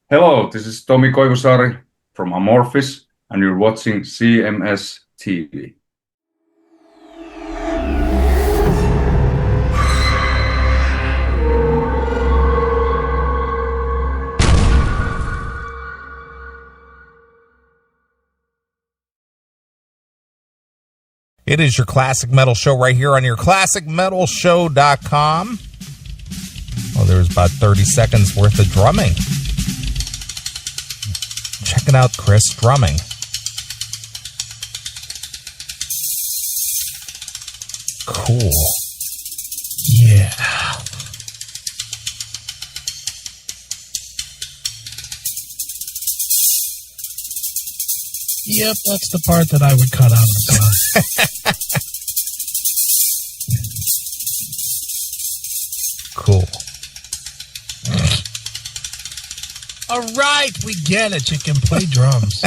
Hello, this is Tomi Koivusari from Amorphis, and you're watching CMS TV. It is your classic metal show right here on your classicmetalshow.com. Well, there's about 30 seconds worth of drumming. Checking out Chris drumming. Cool. Yeah. Yep, that's the part that I would cut out of the song. Cool. All right, we get it. You can play drums.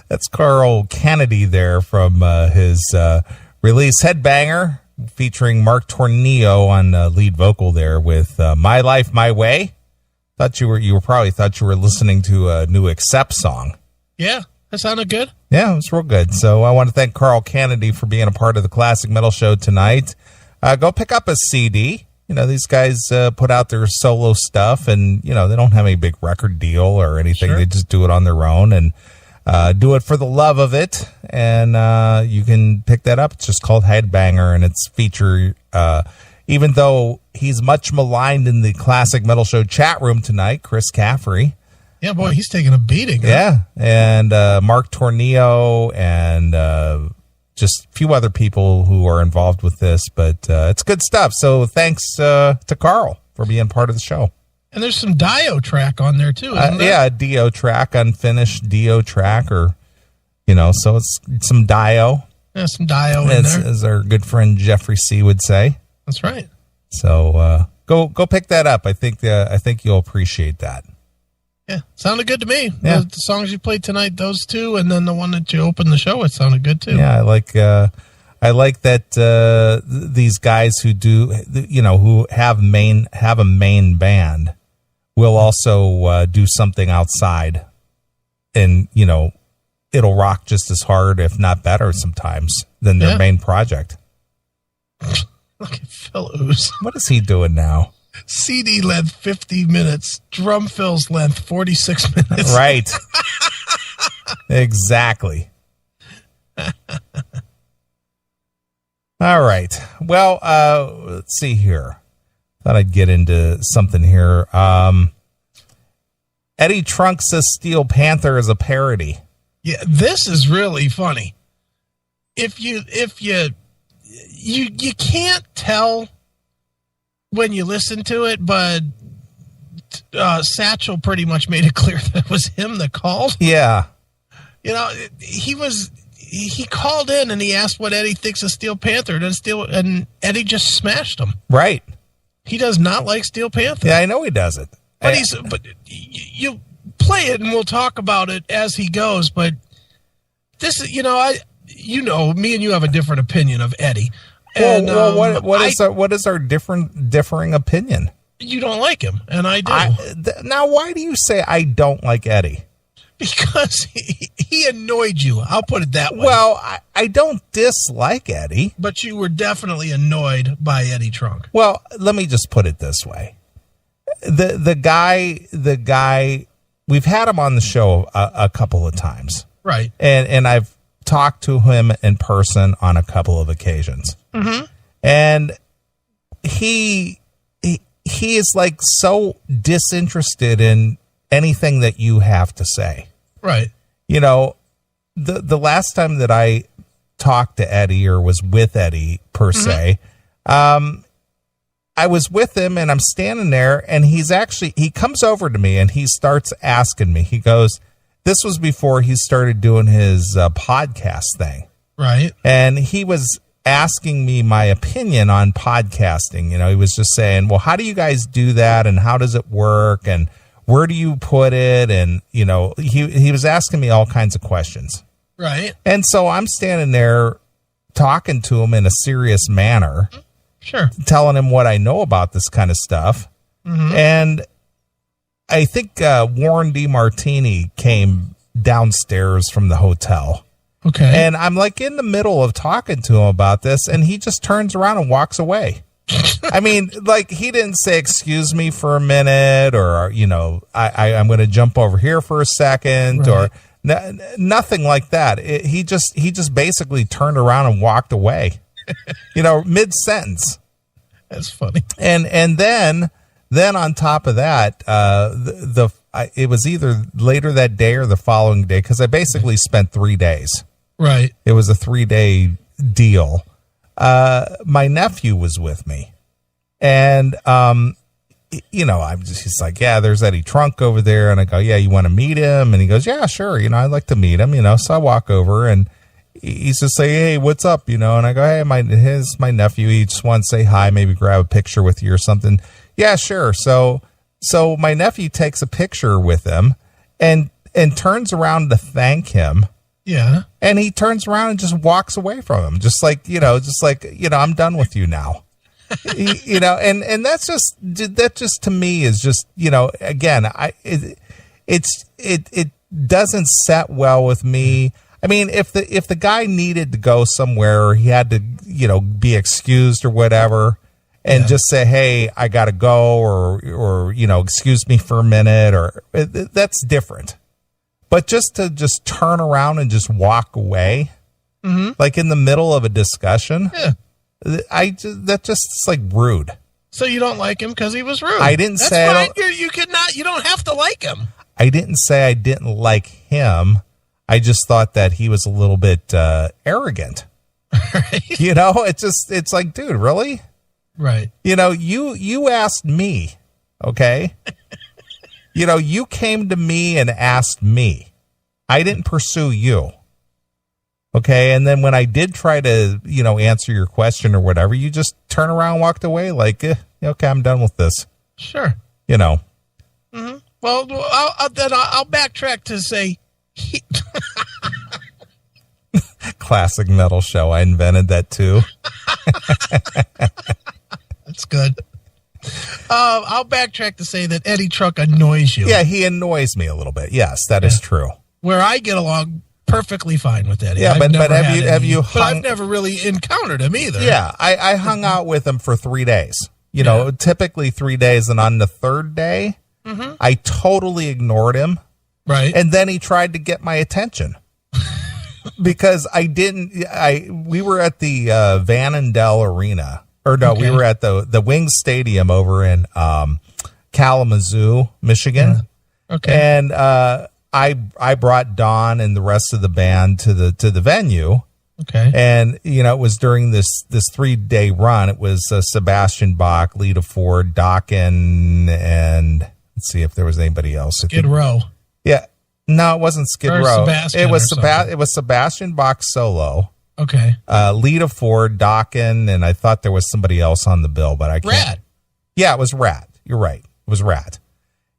That's Carl Kennedy there from his release Headbanger, featuring Mark Tornillo on lead vocal there with My Life, My Way. You probably thought you were listening to a new Accept song. Yeah, that sounded good. Yeah, it was real good. So I want to thank Carl Kennedy for being a part of the Classic Metal Show tonight. Go pick up a CD. You know, these guys put out their solo stuff, and, you know, they don't have any big record deal or anything. Sure. They just do it on their own and do it for the love of it. And you can pick that up. It's just called Headbanger, and it's featured, even though he's much maligned in the Classic Metal Show chat room tonight, Chris Caffrey. Yeah, boy, he's taking a beating. Huh? Yeah, and Mark Tornillo and just a few other people who are involved with this, but it's good stuff. So thanks to Carl for being part of the show. And there's some Dio track on there too, isn't there? Yeah, a Dio track, unfinished Dio track, or, you know, so it's some Dio. Yeah, some Dio in there. As our good friend Jeffrey C. would say. That's right. So go pick that up. I think you'll appreciate that. Yeah, sounded good to me. Yeah. The songs you played tonight, those two, and then the one that you opened the show with sounded good too. Yeah, I like that these guys who do, you know, who have a main band will also do something outside, and, you know, it'll rock just as hard, if not better, sometimes than their main project. Look at Phil Ooze. What is he doing now? CD length 50 minutes, drum fills length 46 minutes. Right. Exactly. All right. Well, let's see here. Thought I'd get into something here. Eddie Trunk says Steel Panther is a parody. Yeah, this is really funny. If you can't tell when you listen to it, but Satchel pretty much made it clear that it was him that called. Yeah. You know, he called in and he asked what Eddie thinks of Steel Panther, and Eddie just smashed him. Right. He does not like Steel Panther. Yeah, I know he doesn't. But you play it and we'll talk about it as he goes. But this is, me and you have a different opinion of Eddie. And, what is our differing opinion? You don't like him, and I do. Now, why do you say I don't like Eddie? Because he annoyed you. I'll put it that way. Well, I don't dislike Eddie. But you were definitely annoyed by Eddie Trunk. Well, let me just put it this way. The guy, we've had him on the show a couple of times. Right. And I've talked to him in person on a couple of occasions. Mm-hmm. And he is like so disinterested in anything that you have to say. Right. You know, the last time that I talked to Eddie or was with Eddie per se, I was with him and I'm standing there and he comes over to me and he starts asking me, he goes, this was before he started doing his podcast thing. Right. And he was asking me my opinion on podcasting. You know, he was just saying, well, how do you guys do that? And how does it work? And where do you put it? And, you know, he was asking me all kinds of questions. Right. And so I'm standing there talking to him in a serious manner. Sure. Telling him what I know about this kind of stuff. Mm-hmm. And I think Warren DeMartini came downstairs from the hotel. Okay. And I'm like in the middle of talking to him about this, and he just turns around and walks away. I mean, like, he didn't say, excuse me for a minute, or, you know, I'm going to jump over here for a second, Right. or nothing like that. He just basically turned around and walked away, you know, mid-sentence. That's funny. And then on top of that, it was either later that day or the following day, because I basically spent 3 days. Right. It was a 3-day deal. My nephew was with me, and you know, he's like, yeah, there's Eddie Trunk over there, and I go, yeah, you want to meet him? And he goes, yeah, sure, you know, I'd like to meet him, you know. So I walk over, and he's just like, hey, what's up, you know? And I go, hey, my nephew, he just wants to say hi, maybe grab a picture with you or something. Yeah, sure. So my nephew takes a picture with him, and turns around to thank him. Yeah. And he turns around and just walks away from him. Just like, you know, I'm done with you now. You know, and that just to me is just, you know, again, it doesn't set well with me. I mean, if the guy needed to go somewhere, or he had to, you know, be excused or whatever, and just say, hey, I got to go, or, you know, excuse me for a minute, or that's different. But just to turn around and just walk away, like in the middle of a discussion, that just is like rude. So you don't like him because he was rude? I didn't That's say fine. You don't have to like him. I didn't say I didn't like him. I just thought that he was a little bit arrogant. Right. You know, it's like, dude, really? Right. You know, you asked me, okay? You know, you came to me and asked me. I didn't pursue you. Okay. And then when I did try to, you know, answer your question or whatever, you just turn around and walked away like, okay, I'm done with this. Sure. You know. Mm-hmm. Well, I'll backtrack to say Classic metal show. I invented that too. That's good. I'll backtrack to say that Eddie Trunk annoys you. Yeah, he annoys me a little bit. Yes, that is true. Where I get along perfectly fine with Eddie. Yeah, but have you But I've never really encountered him either. Yeah, I hung out with him for 3 days. You know, typically 3 days, and on the third day, I totally ignored him. Right. And then he tried to get my attention. Because we were at the Vanandel Arena. Or no, we were at the Wings Stadium over in Kalamazoo, Michigan. Yeah. Okay. And I brought Don and the rest of the band to the venue. Okay. And you know, it was during this 3-day run. It was Sebastian Bach, Lita Ford, Dokken, and let's see if there was anybody else. Skid Row. Yeah. No, it wasn't Skid Row. It was Sebastian Bach solo. Okay. Lita Ford, Dokken, and I thought there was somebody else on the bill, but I can't. Rat. Yeah, it was Rat. You're right. It was Rat.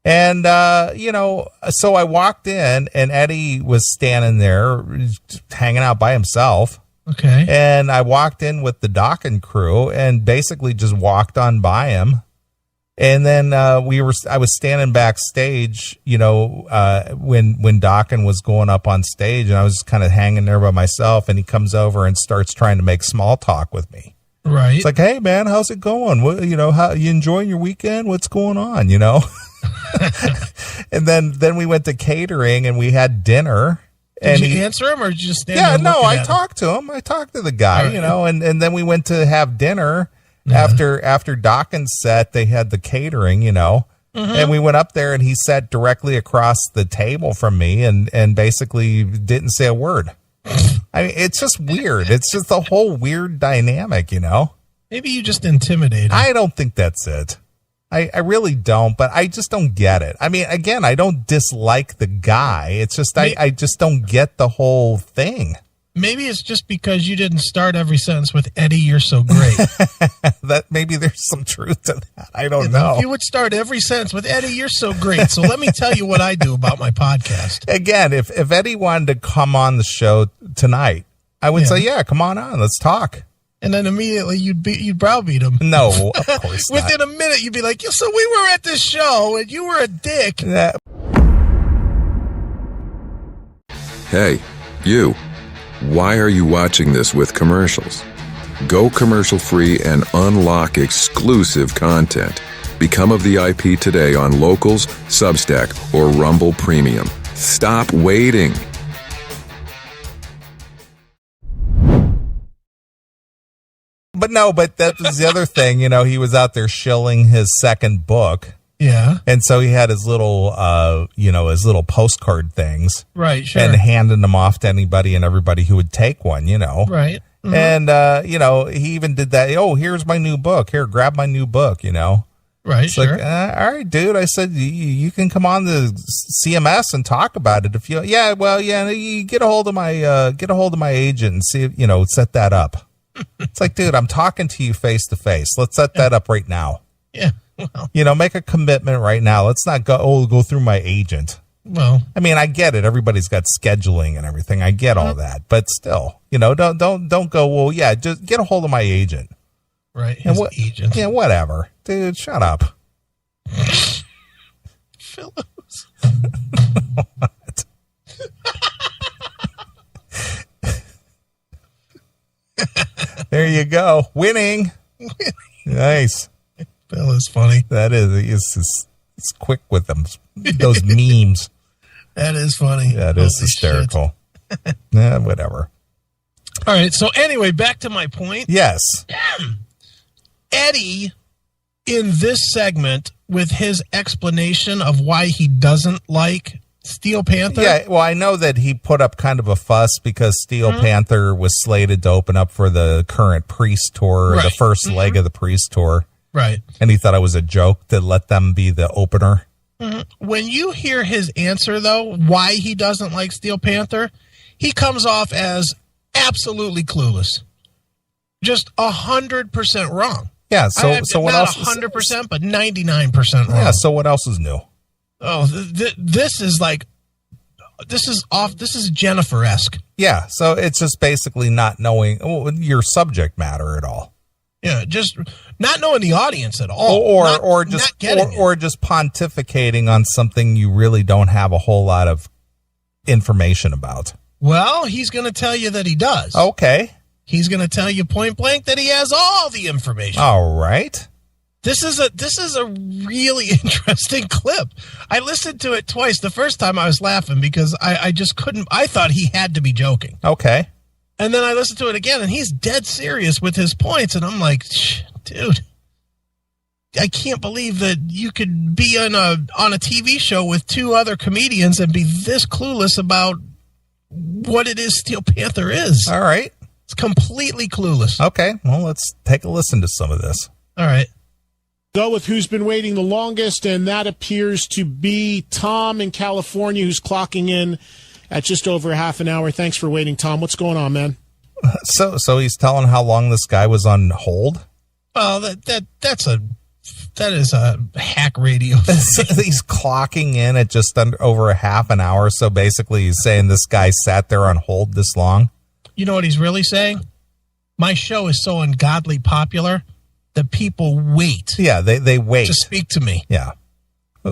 And, you know, so I walked in, and Eddie was standing there hanging out by himself. Okay. And I walked in with the Dokken crew and basically just walked on by him. And then I was standing backstage, you know, when Dokken was going up on stage, and I was just kind of hanging there by myself, and he comes over and starts trying to make small talk with me. Right. It's like, hey man, how's it going? What, you know, how you enjoying your weekend? What's going on? You know? And then we went to catering and we had dinner. Did you answer him, or did you just stand Yeah, there no, I him? talked to him. I talked to the guy, Right. you know, and then we went to have dinner. After Dokken's set, they had the catering, you know, and we went up there, and he sat directly across the table from me and basically didn't say a word. I mean, it's just weird. It's just a whole weird dynamic, you know. Maybe you just intimidated. I don't think that's it. I really don't, but I just don't get it. I mean, again, I don't dislike the guy. It's just I just don't get the whole thing. Maybe it's just because you didn't start every sentence with Eddie, you're so great. That maybe there's some truth to that. I don't know. If you would start every sentence with Eddie, you're so great. So let me tell you what I do about my podcast. Again, if Eddie wanted to come on the show tonight, I would say, yeah, come on, let's talk. And then immediately you'd browbeat him. No, of course not. Within a minute, you'd be like, yeah, so we were at this show and you were a dick. Hey, you. Why are you watching this with commercials? Go commercial-free and unlock exclusive content. Become a VIP today on Locals, Substack, or Rumble Premium. Stop waiting. But that was the other thing. He was out there shilling his second book. Yeah. And so he had his little, his little postcard things. Right, sure. And handing them off to anybody and everybody who would take one, Right. Mm-hmm. And, he even did that. Oh, here's my new book. Here, grab my new book, Right, It's sure. like, all right, dude. I said, you can come on the CMS and talk about it if you, you get a hold of my agent and see if, set that up. It's like, dude, I'm talking to you face to face. Let's set that up right now. Yeah. Well, Make a commitment right now. Let's not go through my agent. Well, I mean, I get it. Everybody's got scheduling and everything. I get all that, but still, don't go, well, yeah, just get a hold of my agent. Right. His agent. Yeah, whatever. Dude, shut up. Phillips. What? There you go. Winning. Nice. Phil is funny. That is. It's quick with them. Those memes. That is funny. That is hysterical. Yeah, whatever. All right. So anyway, back to my point. Yes. Eddie, in this segment, with his explanation of why he doesn't like Steel Panther. Yeah, well, I know that he put up kind of a fuss because Steel Panther was slated to open up for the current Priest tour, the first leg of the Priest tour. Right. And he thought it was a joke to let them be the opener. When you hear his answer, though, why he doesn't like Steel Panther, he comes off as absolutely clueless. Just 100% wrong. Yeah, so what else? Not 100%, but 99% wrong. Yeah, so what else is new? Oh, this is like, this is Jennifer-esque. Yeah, so it's just basically not knowing your subject matter at all. Yeah, just not knowing the audience at all. Or just pontificating on something you really don't have a whole lot of information about. Well, he's going to tell you that he does. Okay. He's going to tell you point blank that he has all the information. All right. This is a really interesting clip. I listened to it twice. The first time I was laughing because I just couldn't. I thought he had to be joking. Okay. And then I listened to it again, and he's dead serious with his points. And I'm like, dude, I can't believe that you could be on a TV show with two other comedians and be this clueless about what it is Steel Panther is. All right. It's completely clueless. Okay. Well, let's take a listen to some of this. All right. Go with who's been waiting the longest, and that appears to be Tom in California, who's clocking in at just over half an hour. Thanks for waiting, Tom. What's going on, man? So he's telling how long this guy was on hold? Well, that is a hack radio. He's clocking in at just over a half an hour. So basically he's saying this guy sat there on hold this long. You know what he's really saying? My show is so ungodly popular that people wait. Yeah, they wait to speak to me. Yeah.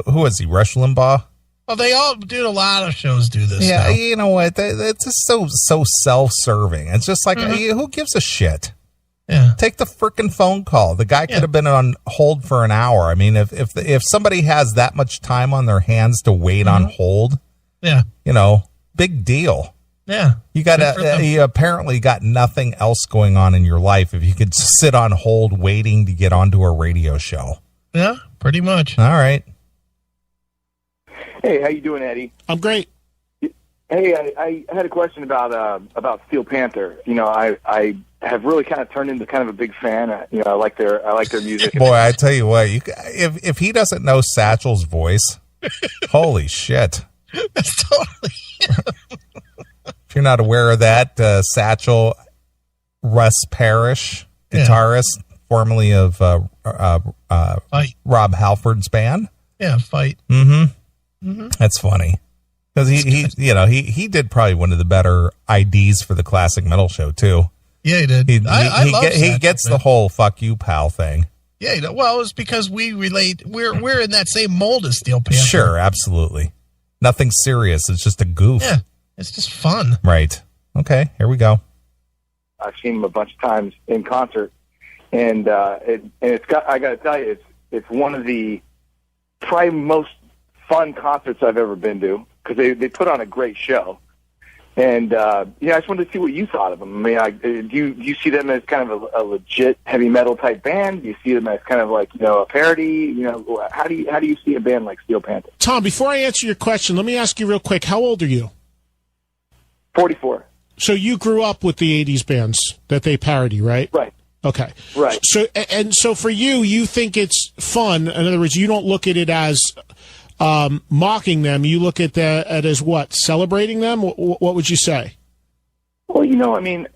Who is he? Rush Limbaugh? Well, they all do. A lot of shows do this. Yeah, now. You know what? It's just so self-serving. It's just like, who gives a shit? Yeah. Take the freaking phone call. The guy could have been on hold for an hour. I mean, if somebody has that much time on their hands to wait on hold, big deal. Yeah. You apparently got nothing else going on in your life if you could sit on hold waiting to get onto a radio show. Yeah, pretty much. All right. Hey, how you doing, Eddie? I'm great. Hey, I had a question about Steel Panther. I have really kind of turned into kind of a big fan. I like their music. Boy, I tell you what, if he doesn't know Satchel's voice, holy shit. That's totally. If you're not aware of that, Satchel, Russ Parrish, guitarist, formerly of Rob Halford's band. Yeah, Fight. That's funny because he did probably one of the better IDs for the classic metal show too. Yeah, he did. I love he gets the whole "fuck you, pal" thing. Yeah, well, it's because we relate. We're in that same mold as Steel Panther. Sure, absolutely. Nothing serious. It's just a goof. Yeah, it's just fun. Right. Okay, here we go. I've seen him a bunch of times in concert, and it's got. I got to tell you, it's one of the probably most fun concerts I've ever been to because they put on a great show. And I just wanted to see what you thought of them. I mean, do you see them as kind of a legit heavy metal type band? Do you see them as kind of like a parody? How do you see a band like Steel Panther? Tom, before I answer your question, let me ask you real quick: how old are you? 44. So you grew up with the '80s bands that they parody, right? Right. Okay. Right. So for you think it's fun. In other words, you don't look at it as mocking them. You look at that as what? Celebrating them? What would you say? Well, I mean,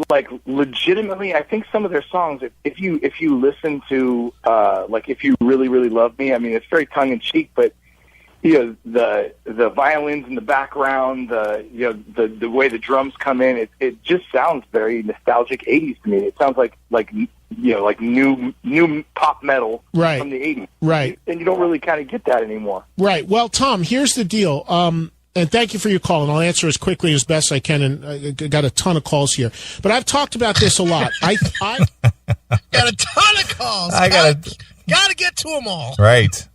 like legitimately, I think some of their songs, if you listen to, if you really, really love me, I mean, it's very tongue in cheek, but the violins in the background, the way the drums come in, it just sounds very nostalgic '80s to me. It sounds like new pop metal from the '80s. Right. And you don't really kind of get that anymore. Right. Well, Tom, here's the deal. And thank you for your call, and I'll answer as quickly as best I can. And I got a ton of calls here, but I've talked about this a lot. I got a ton of calls. Gotta get to them all. Right.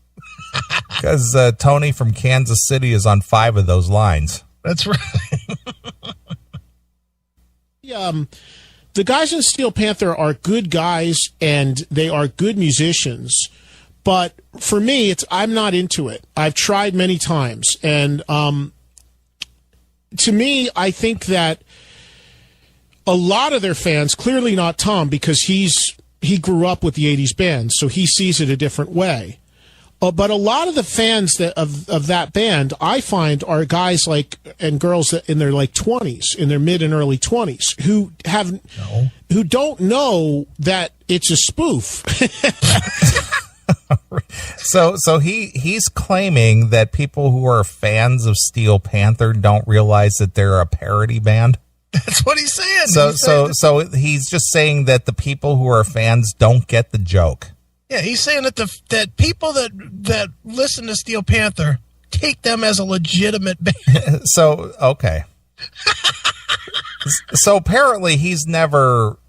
Because Tony from Kansas City is on 5 of those lines. That's right. The guys in Steel Panther are good guys, and they are good musicians. But for me, I'm not into it. I've tried many times, and to me, I think that a lot of their fans, clearly not Tom, because he grew up with the '80s bands, so he sees it a different way. But a lot of the fans of that band, I find, are guys and girls that in their 20s, in their mid and early 20s, who don't know that it's a spoof. So he's claiming that people who are fans of Steel Panther don't realize that they're a parody band. That's what he's saying. So he's just saying that the people who are fans don't get the joke. Yeah, he's saying that people that listen to Steel Panther take them as a legitimate band. So, okay. So apparently he's never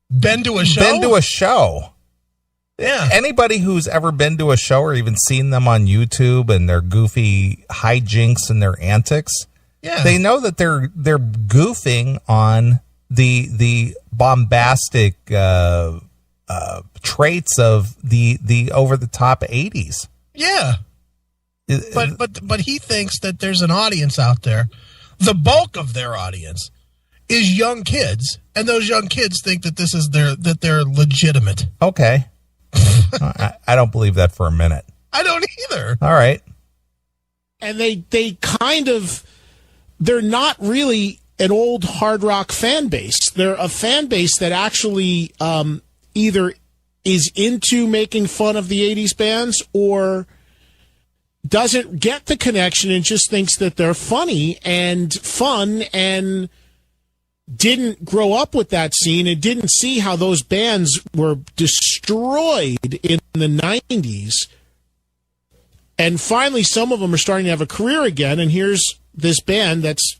been to a show. Yeah. Anybody who's ever been to a show or even seen them on YouTube and their goofy hijinks and their antics, they know that they're goofing on the bombastic traits of the over the top 80s. Yeah. But he thinks that there's an audience out there. The bulk of their audience is young kids, and those young kids think that they're legitimate. Okay. I don't believe that for a minute. I don't either. All right. And they're not really an old hard rock fan base. They're a fan base that actually either is into making fun of the 80s bands or doesn't get the connection and just thinks that they're funny and fun and didn't grow up with that scene and didn't see how those bands were destroyed in the 90s. And finally, some of them are starting to have a career again, and here's this band that's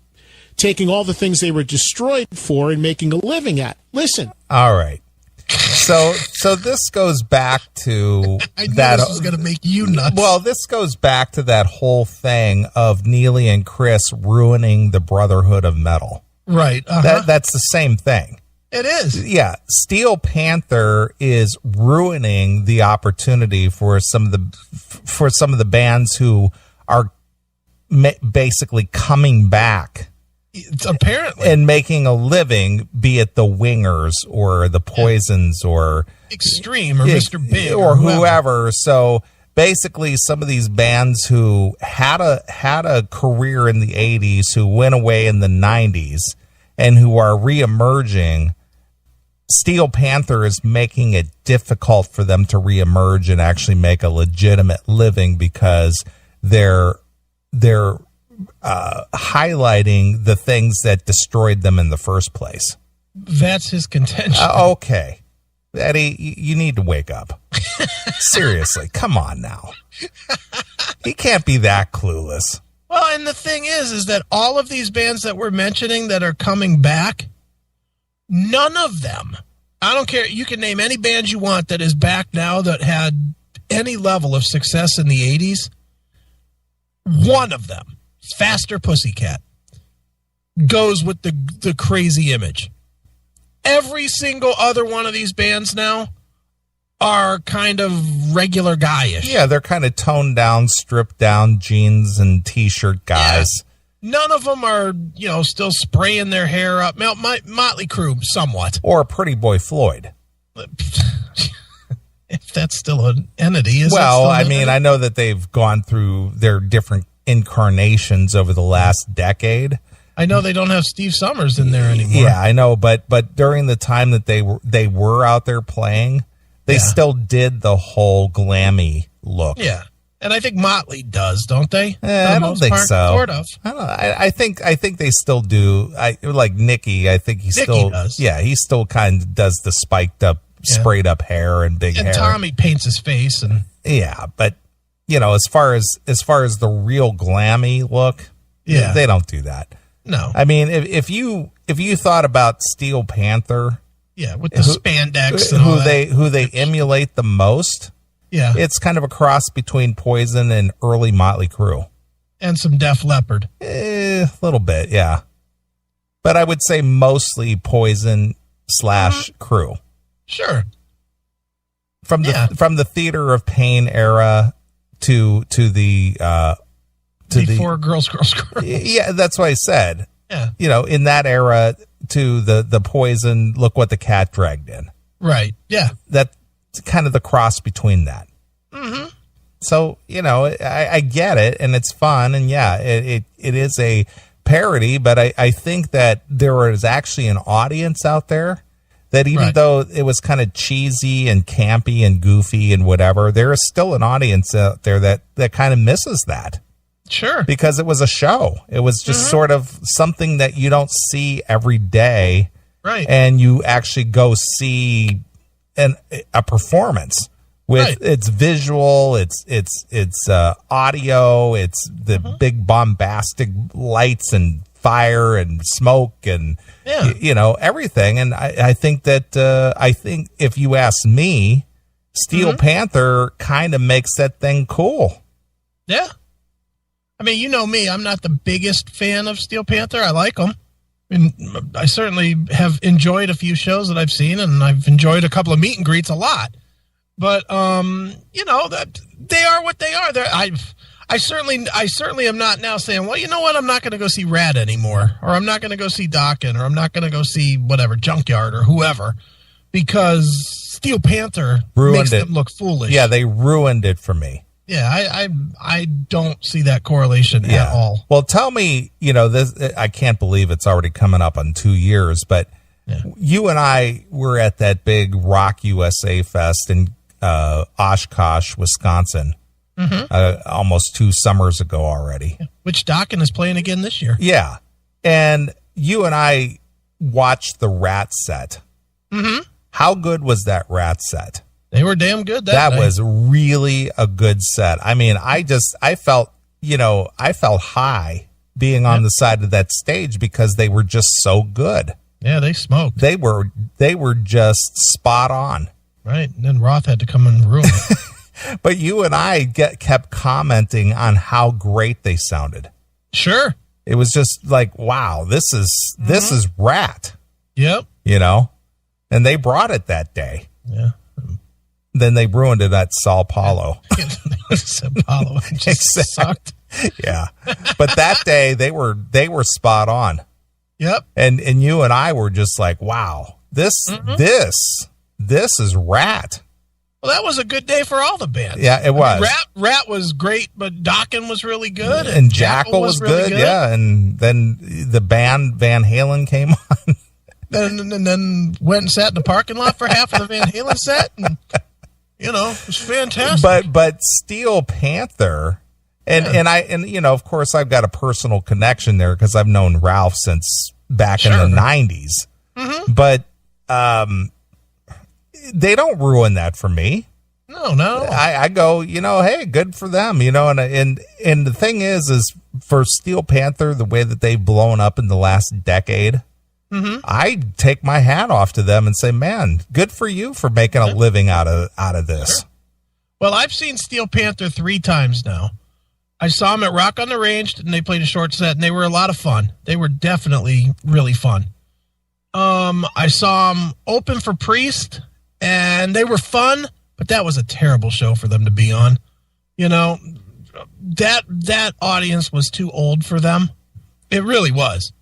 taking all the things they were destroyed for and making a living at. Listen. All right. So this goes back to I knew this was going to make you nuts. Well, this goes back to that whole thing of Neeley and Chris ruining the Brotherhood of Metal. Right. That's the same thing. It is. Yeah. Steel Panther is ruining the opportunity for some of the bands who are basically coming back. Apparently. And making a living, be it the Wingers or the Poisons or Extreme or Mr. Big or whoever. So basically some of these bands who had a career in the 80s, who went away in the 90s and who are reemerging, Steel Panther is making it difficult for them to reemerge and actually make a legitimate living because they're highlighting the things that destroyed them in the first place. That's his contention. Okay. Eddie, you need to wake up. Seriously, come on now. He can't be that clueless. Well, and the thing is that all of these bands that we're mentioning that are coming back, none of them, I don't care, you can name any band you want that is back now that had any level of success in the 80s. One of them, Faster Pussycat, goes with the crazy image. Every single other one of these bands now are kind of regular guy-ish. Yeah, they're kind of toned down, stripped down jeans and T-shirt guys. Yeah. None of them are, still spraying their hair up. Motley Crue, somewhat. Or Pretty Boy Floyd. If that's still an entity, well, I mean, I know that they've gone through their different incarnations over the last decade. I know they don't have Steve Summers in there anymore. Yeah, I know, but during the time that they were out there playing, they still did the whole glammy look. Yeah, and I think Motley does, don't they? I don't think so. Sort of. I don't know. I think they still do. Like Nicky, I think he still does. Yeah, he still kind of does the spiked up, sprayed up hair and big hair. And Tommy paints his face and but as far as the real glammy look, they don't do that. No. I mean, if you thought about Steel Panther, with the spandex and all who they emulate the most, it's kind of a cross between Poison and early Motley Crue, and some Def Leppard. A little bit, yeah. But I would say mostly Poison / Crue. Sure. From the Theater of Pain era to the Before Girls. Yeah, that's what I said. Yeah. In that era to the Poison, Look What the Cat Dragged In. Right. Yeah. That's kind of the cross between that. Mm-hmm. So, I get it, and it's fun, and it is a parody, but I think that there is actually an audience out there that even though it was kind of cheesy and campy and goofy and whatever, there is still an audience out there that kind of misses that. Sure. Because it was a show. It was just sort of something that you don't see every day. Right. And you actually go see a performance with its visual, it's audio, it's the big bombastic lights and fire and smoke and everything. And I think that if you ask me, Steel Panther kind of makes that thing cool. Yeah. I mean, you know me, I'm not the biggest fan of Steel Panther. I like them. I mean, I certainly have enjoyed a few shows that I've seen, and I've enjoyed a couple of meet and greets a lot. But that they are what they are. I certainly am not now saying, well, you know what, I'm not going to go see Rat anymore, or I'm not going to go see Dokken, or I'm not going to go see whatever Junkyard or whoever, because Steel Panther makes them look foolish. Yeah, they ruined it for me. Yeah, I don't see that correlation at all. Well, tell me, this. I can't believe it's already coming up on 2 years, but you and I were at that big Rock USA Fest in Oshkosh, Wisconsin, almost 2 summers ago already. Which Dokken is playing again this year. Yeah, and you and I watched the Rat set. Mm-hmm. How good was that Rat set? They were damn good that night. Was really a good set. I mean, I felt high being on the side of that stage because they were just so good. Yeah, they smoked. They were just spot on. Right, and then Roth had to come and ruin it. But you and I kept commenting on how great they sounded. Sure. It was just like, wow, this is Rat. Yep. And they brought it that day. Yeah. Then they ruined it at Sao Paulo. Sao Paulo just sucked. Yeah, but that day they were spot on. Yep. And you and I were just like, wow, this is Rat. Well, that was a good day for all the bands. Yeah, it was. Rat was great, but Dokken was really good, and Jackal was really good. Yeah, and then the band Van Halen came on. Then went and sat in the parking lot for half of the Van Halen set, and it was fantastic. But Steel Panther, and of course I've got a personal connection there because I've known Ralph since back in the 90s. But they don't ruin that for me. No. I go, hey, good for them, and the thing is for Steel Panther, the way that they've blown up in the last decade, I take my hat off to them and say, man, good for you for making a living out of this. Sure. Well, I've seen Steel Panther 3 times now. I saw them at Rock on the Range, and they played a short set, and they were a lot of fun. They were definitely really fun. I saw them open for Priest, and they were fun, but that was a terrible show for them to be on. That audience was too old for them. It really was.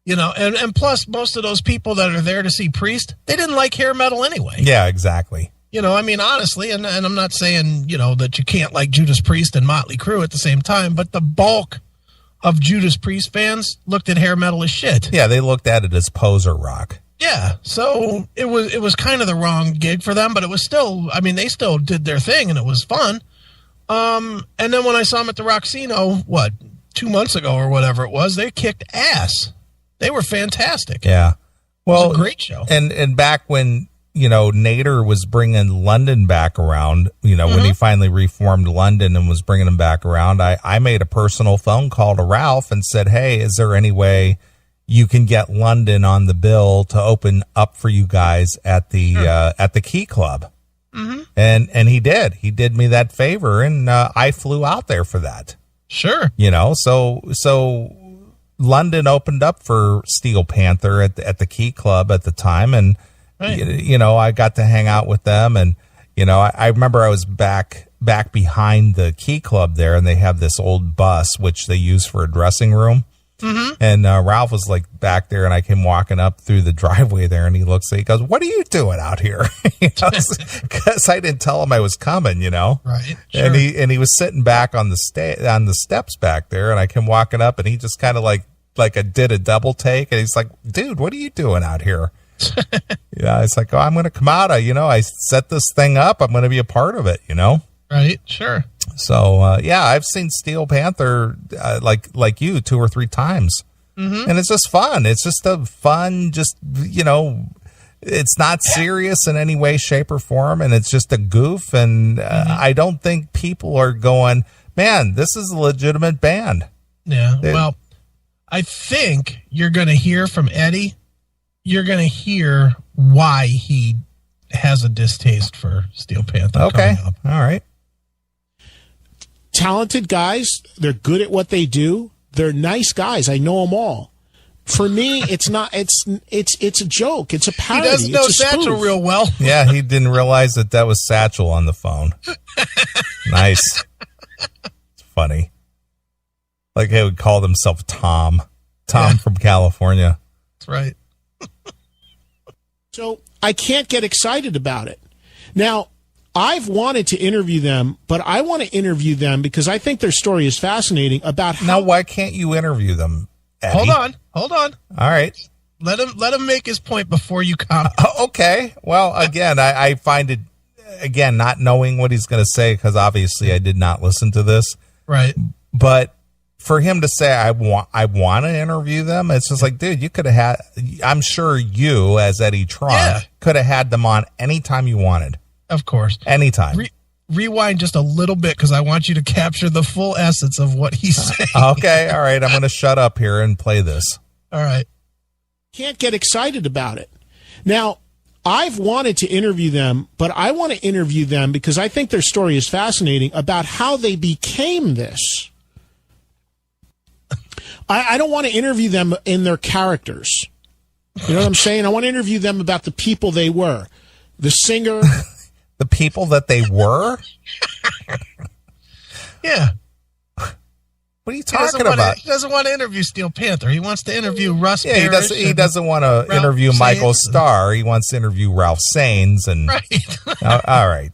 And plus, most of those people that are there to see Priest, they didn't like hair metal anyway. Yeah, exactly. Honestly, and I'm not saying, that you can't like Judas Priest and Motley Crue at the same time, but the bulk of Judas Priest fans looked at hair metal as shit. Yeah, they looked at it as poser rock. Yeah, so it was kind of the wrong gig for them, but it was still, they still did their thing, and it was fun. And then when I saw them at the Roxino, 2 months ago or whatever it was, they kicked ass. They were fantastic. Yeah. Well, it was a great show. And back when, Nader was bringing London back around, when he finally reformed London and was bringing him back around, I made a personal phone call to Ralph and said, hey, is there any way you can get London on the bill to open up for you guys at the Key Club? And he did me that favor, and I flew out there for that. Sure. So London opened up for Steel Panther at the Key Club at the time, and right. I got to hang out with them, and I remember I was back behind the Key Club there, and they have this old bus which they use for a dressing room. And Ralph was like back there, and I came walking up through the driveway there, and he looks at, he goes, "What are you doing out here?" Because I didn't tell him I was coming, Right. Sure. And he was sitting back on the steps back there, and I came walking up, and he just kind of did a double take, and he's like, "Dude, what are you doing out here?" It's like, "Oh, I'm going to come out. I set this thing up. I'm going to be a part of it, Right. Sure. So, I've seen Steel Panther, like you 2 or 3 times. And it's just fun. It's just a fun, it's not serious in any way, shape, or form. And it's just a goof. And I don't think people are going, man, this is a legitimate band. Yeah. Well, I think you're going to hear from Eddie. You're going to hear why he has a distaste for Steel Panther. Okay. All right. Talented guys. They're good at what they do. They're nice guys. I know them all. For me, it's not. It's a joke. It's a parody. He doesn't know Satchel real well. Yeah, he didn't realize that was Satchel on the phone. Nice. It's funny. Like he would call himself Tom from California. That's right. So I can't get excited about it. Now, I've wanted to interview them, but I want to interview them because I think their story is fascinating about how... Now, why can't you interview them, Eddie? Hold on. All right. Let him make his point before you comment. Okay. Well, again, I find it, not knowing what he's going to say, because obviously I did not listen to this. Right. But for him to say, I want to interview them, it's just like, dude, you could have had... I'm sure you, as Eddie Tron, could have had them on anytime you wanted. Of course. Anytime. Rewind just a little bit because I want you to capture the full essence of what he's saying. Okay. All right. I'm going to shut up here and play this. All right. Can't get excited about it. Now, I've wanted to interview them, but I want to interview them because I think their story is fascinating about how they became this. I don't want to interview them in their characters. You know what I'm saying? I want to interview them about the people they were. The singer... The people that they were? Yeah. What are you talking about? He doesn't want to interview Steel Panther. He wants to interview Russ Parrish. He doesn't want to interview Michael Starr. He wants to interview Ralph Saines. Right. All right.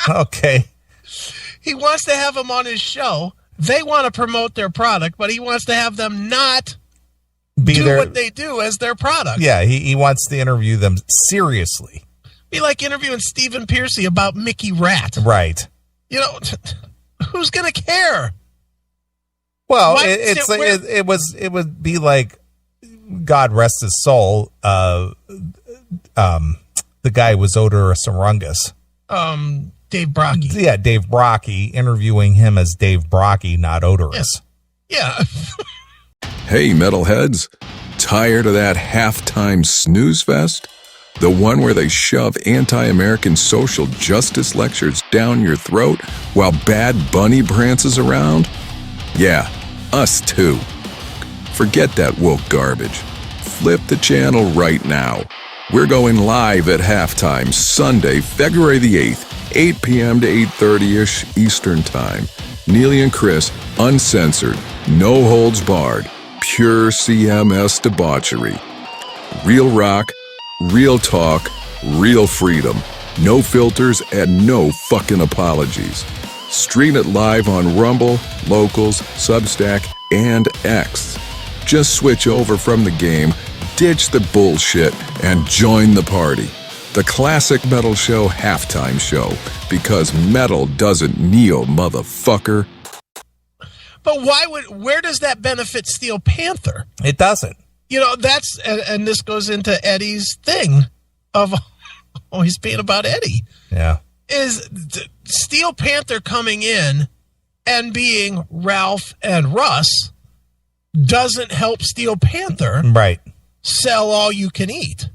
Okay. He wants to have them on his show. They want to promote their product, but he wants to have them not do what they do as their product. Yeah, he wants to interview them seriously. Be like interviewing Stephen Piercy about Mickey Rat. Right. Who's going to care? Well, it would be like God rest his soul, the guy was Odorous Arungus. Dave Brocky. Yeah, Dave Brocky, interviewing him as Dave Brocky, not Odorous. Yeah. Hey, metalheads. Tired of that halftime snooze fest? The one where they shove anti-American social justice lectures down your throat while Bad Bunny prances around? Yeah, us too. Forget that woke garbage. Flip the channel right now. We're going live at halftime Sunday, February the 8th, 8 p.m. to 8:30-ish Eastern Time. Neeley and Chris, uncensored, no holds barred, pure CMS debauchery. Real rock, real talk, real freedom. No filters and no fucking apologies. Stream it live on Rumble, Locals, Substack, and X. Just switch over from the game, ditch the bullshit, and join the party. The Classic Metal Show halftime show, because metal doesn't kneel, motherfucker. But where does that benefit Steel Panther? It doesn't. You know, that's, and this goes into Eddie's thing of always being about Eddie. Yeah. Is Steel Panther coming in and being Ralph and Russ doesn't help Steel Panther Right. sell all you can eat.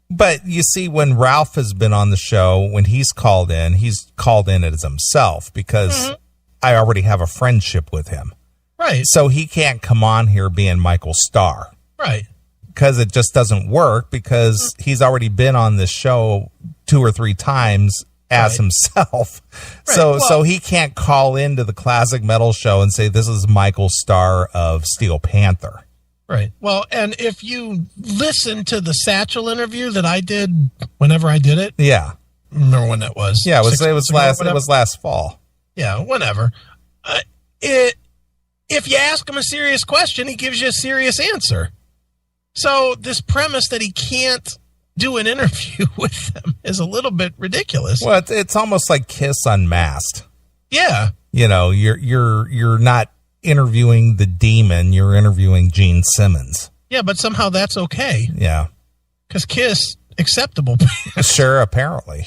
But you see, when Ralph has been on the show, when he's called in as himself because I already have a friendship with him. Right. So he can't come on here being Michael Starr. Right. Because it just doesn't work because he's already been on this show 2 or 3 times as himself. Right. So he can't call into the Classic Metal Show and say, this is Michael Starr of Steel Panther. Right. Well, and if you listen to the Satchel interview that I did whenever I did it. Yeah. Remember when that was? Yeah, it was last fall. Yeah, whenever. If you ask him a serious question, he gives you a serious answer. So this premise that he can't do an interview with them is a little bit ridiculous. Well, it's almost like Kiss Unmasked. Yeah. You know, you're not interviewing the demon, you're interviewing Gene Simmons. Yeah, but somehow that's okay. Yeah. Because Kiss, acceptable. Sure, apparently.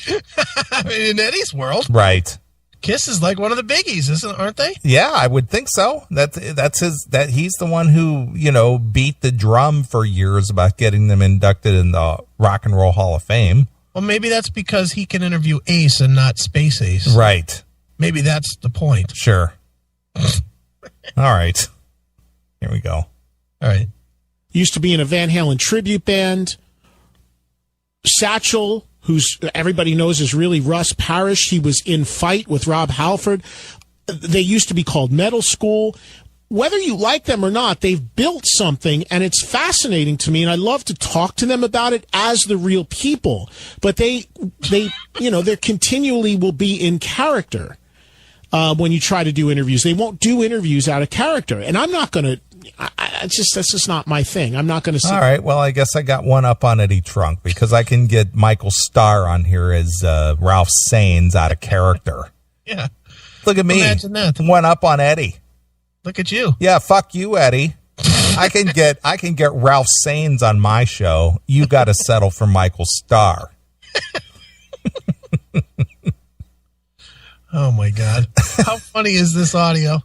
I mean, in Eddie's world. Right. Kiss is like one of the biggies, aren't they? Yeah, I would think so. He's the one who, beat the drum for years about getting them inducted in the Rock and Roll Hall of Fame. Well, maybe that's because he can interview Ace and not Space Ace. Right. Maybe that's the point. Sure. All right. Here we go. All right. Used to be in a Van Halen tribute band. Satchel, who's everybody knows is really Russ Parrish. He was in Fight with Rob Halford. They used to be called Metal School. Whether you like them or not, they've built something, and it's fascinating to me, and I love to talk to them about it as the real people. But they continually will be in character when you try to do interviews. They won't do interviews out of character, and I'm not going to. That's just not my thing. I'm not going to. All right. Well, I guess I got one up on Eddie Trunk because I can get Michael Starr on here as Ralph Saines out of character. Yeah. Look at me. Imagine that. One up on Eddie. Look at you. Yeah. Fuck you, Eddie. I can get Ralph Saines on my show. You got to settle for Michael Starr. Oh my God. How funny is this audio?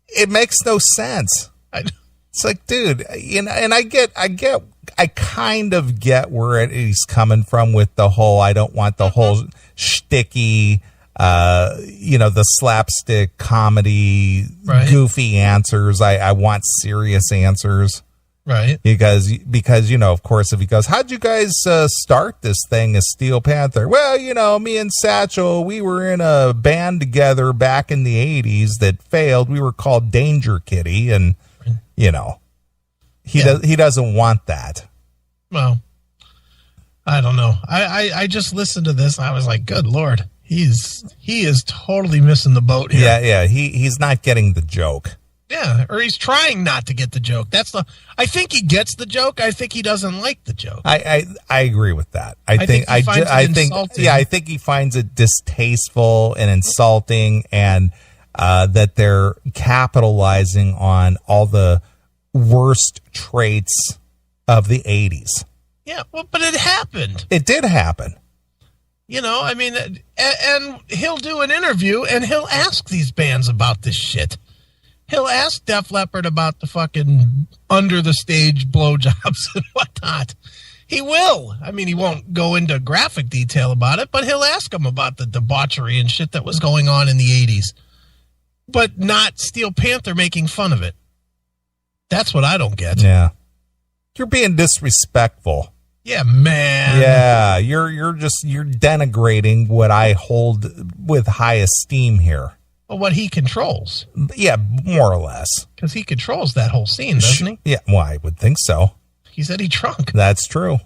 It makes no sense. It's like, dude, and I kind of get where he's coming from with the whole, I don't want the whole shticky, the slapstick comedy, goofy answers. I want serious answers. Right. Because, of course, if he goes, how'd you guys start this thing as Steel Panther? Well, me and Satchel, we were in a band together back in the 80s that failed. We were called Danger Kitty. And, he doesn't want that. Well, I don't know. I just listened to this. And I was like, good Lord, he is totally missing the boat here. Yeah. He's not getting the joke. Yeah, or he's trying not to get the joke. I think he gets the joke. I think he doesn't like the joke. I agree with that. I think he finds it distasteful and insulting, and that they're capitalizing on all the worst traits of the 80s. Yeah, well, but it happened. It did happen. You know, I mean, and he'll do an interview and he'll ask these bands about this shit. He'll ask Def Leppard about the fucking under the stage blowjobs and whatnot. He will. I mean, he won't go into graphic detail about it, but he'll ask them about the debauchery and shit that was going on in the 80s. But not Steel Panther making fun of it. That's what I don't get. Yeah. You're being disrespectful. Yeah, man. Yeah, you're denigrating what I hold with high esteem here. Well, what he controls. Yeah, more or less. Because he controls that whole scene, doesn't he? Yeah, well, I would think so. He said he drunk. That's true.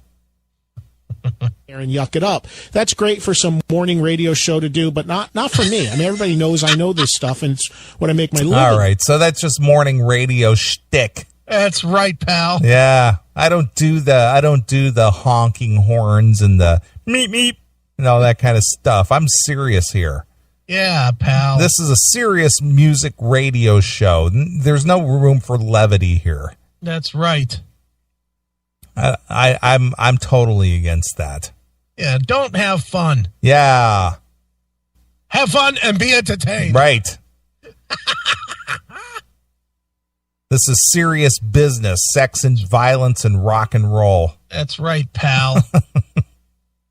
And yuck it up. That's great for some morning radio show to do, but not for me. I mean, everybody knows I know this stuff, and it's what I make my living. All right, so that's just morning radio shtick. That's right, pal. Yeah, I don't do the honking horns and the meep meep and all that kind of stuff. I'm serious here. Yeah, pal. This is a serious music radio show. There's no room for levity here. That's right. I'm totally against that. Yeah, don't have fun. Yeah. Have fun and be entertained. Right. This is serious business, sex and violence and rock and roll. That's right, pal.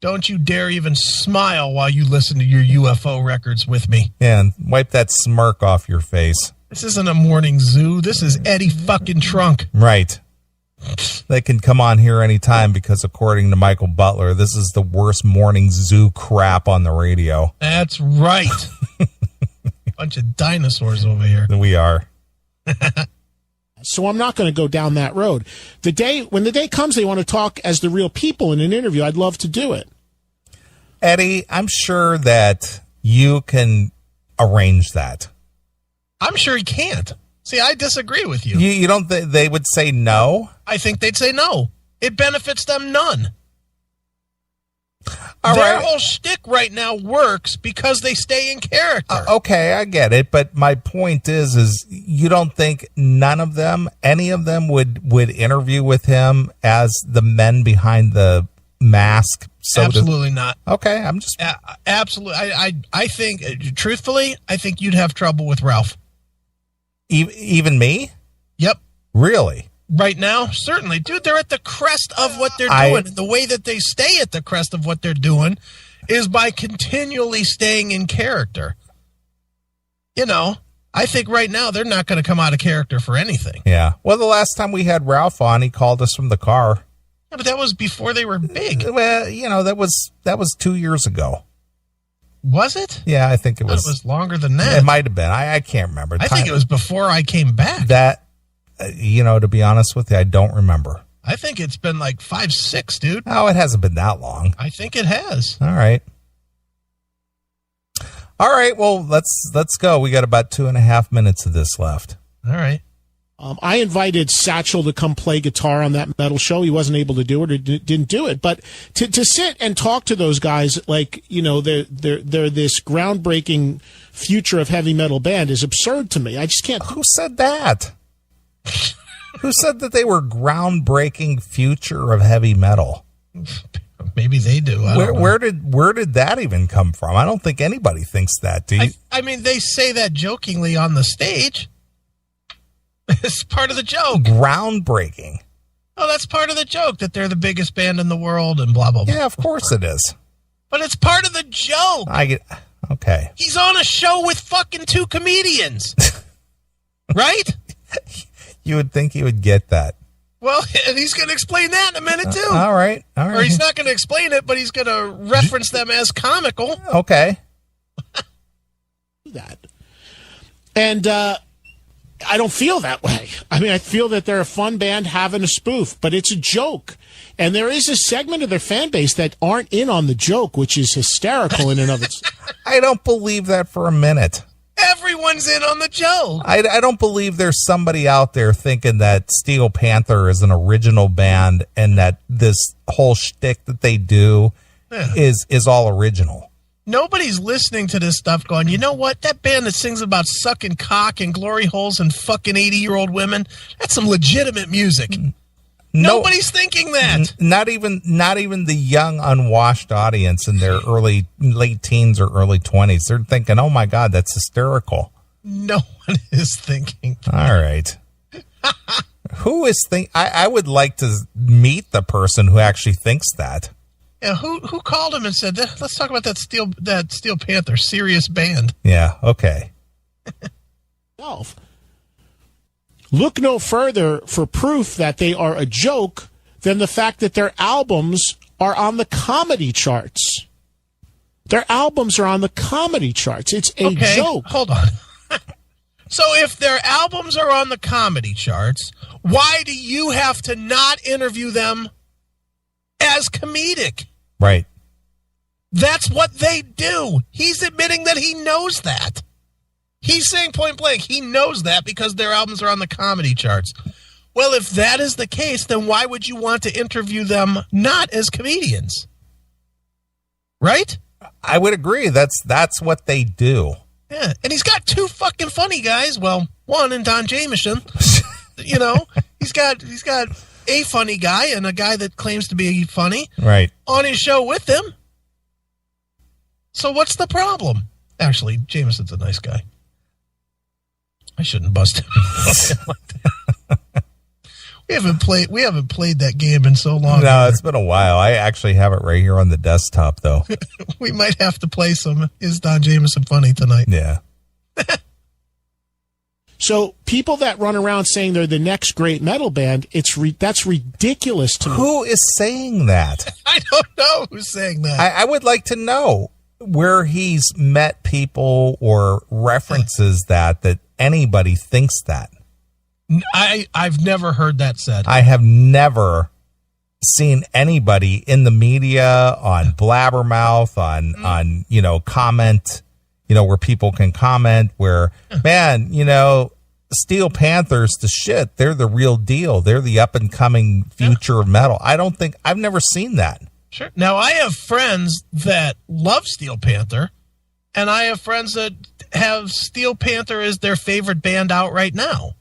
Don't you dare even smile while you listen to your UFO records with me. Yeah, and wipe that smirk off your face. This isn't a morning zoo. This is Eddie fucking Trunk. Right. They can come on here anytime because according to Michael Butler, this is the worst morning zoo crap on the radio. That's right. Bunch of dinosaurs over here. We are. So I'm not going to go down that road. When the day comes, they want to talk as the real people in an interview. I'd love to do it. Eddie, I'm sure that you can arrange that. I'm sure he can't. See, I disagree with you. You don't think they would say no? I think they'd say no. It benefits them none. All Their right. whole shtick right now works because they stay in character. Okay, I get it, but my point is you don't think any of them would interview with him as the men behind the mask? Absolutely not. Okay, I'm just absolutely. I think, truthfully, I think you'd have trouble with Ralph. Even me? Yep. Really? Right now, certainly. Dude, they're at the crest of what they're doing. And the way that they stay at the crest of what they're doing is by continually staying in character. You know, I think right now they're not going to come out of character for anything. Yeah. Well, the last time we had Ralph on, he called us from the car. Yeah, but that was before they were big. Well, you know, that was 2 years ago. Was it? Yeah, I think it was. It was longer than that. It might have been. I can't remember. I think it was before I came back. That, to be honest with you, I don't remember. I think it's been like 5, 6, dude. Oh, it hasn't been that long. I think it has. All right. Well, let's go. We got about 2.5 minutes of this left. All right. I invited Satchel to come play guitar on that metal show. He wasn't able to do it or didn't do it. But to sit and talk to those guys like, they're this groundbreaking future of heavy metal band is absurd to me. I just can't. Who said that? Who said that they were groundbreaking future of heavy metal? Maybe they do. Where did that even come from? I don't think anybody thinks that. Do you? I mean, they say that jokingly on the stage. It's part of the joke. Groundbreaking. Oh, that's part of the joke, that they're the biggest band in the world and blah, blah, blah. Yeah, of course it is. But it's part of the joke. Okay. He's on a show with fucking 2 comedians. Right? You would think he would get that. Well, and he's going to explain that in a minute, too. All right. Or he's not going to explain it, but he's going to reference them as comical. Okay. That. And, I don't feel that way. I mean, I feel that they're a fun band having a spoof, but it's a joke. And there is a segment of their fan base that aren't in on the joke, which is hysterical in and of itself. I don't believe that for a minute. Everyone's in on the joke. I don't believe there's somebody out there thinking that Steel Panther is an original band and that this whole shtick that they do is all original. Nobody's listening to this stuff going, you know what? That band that sings about sucking cock and glory holes and fucking 80-year-old women, that's some legitimate music. Nobody's thinking that. Not even the young, unwashed audience in their late teens or early 20s. They're thinking, oh my God, that's hysterical. No one is thinking that. All right. Who is I would like to meet the person who actually thinks that. Yeah, who called him and said, let's talk about that Steel Panther serious band. Yeah, okay. Look no further for proof that they are a joke than the fact that their albums are on the comedy charts. Their albums are on the comedy charts. It's a joke. Hold on. So if their albums are on the comedy charts, why do you have to not interview them as comedic? Right. That's what they do. He's admitting that he knows that. He's saying point blank, he knows that because their albums are on the comedy charts. Well, if that is the case, then why would you want to interview them not as comedians? Right? I would agree. That's what they do. Yeah, and he's got two fucking funny guys. Well, one in Don Jamieson. He's got a funny guy and a guy that claims to be funny. Right. On his show with him. So what's the problem? Actually, Jameson's a nice guy. I shouldn't bust him. We haven't played that game in so long. No, it's been a while. I actually have it right here on the desktop, though. We might have to play some Is Don Jameson Funny tonight. Yeah. So people that run around saying they're the next great metal band, that's ridiculous to me. Who is saying that? I don't know who's saying that. I would like to know where he's met people or references that anybody thinks that. I've never heard that said. I have never seen anybody in the media, on Blabbermouth, on comment, where people can comment where, man, Steel Panther's the shit. They're the real deal. They're the up and coming future of metal. I've never seen that. Sure. Now, I have friends that love Steel Panther, and I have friends that have Steel Panther as their favorite band out right now.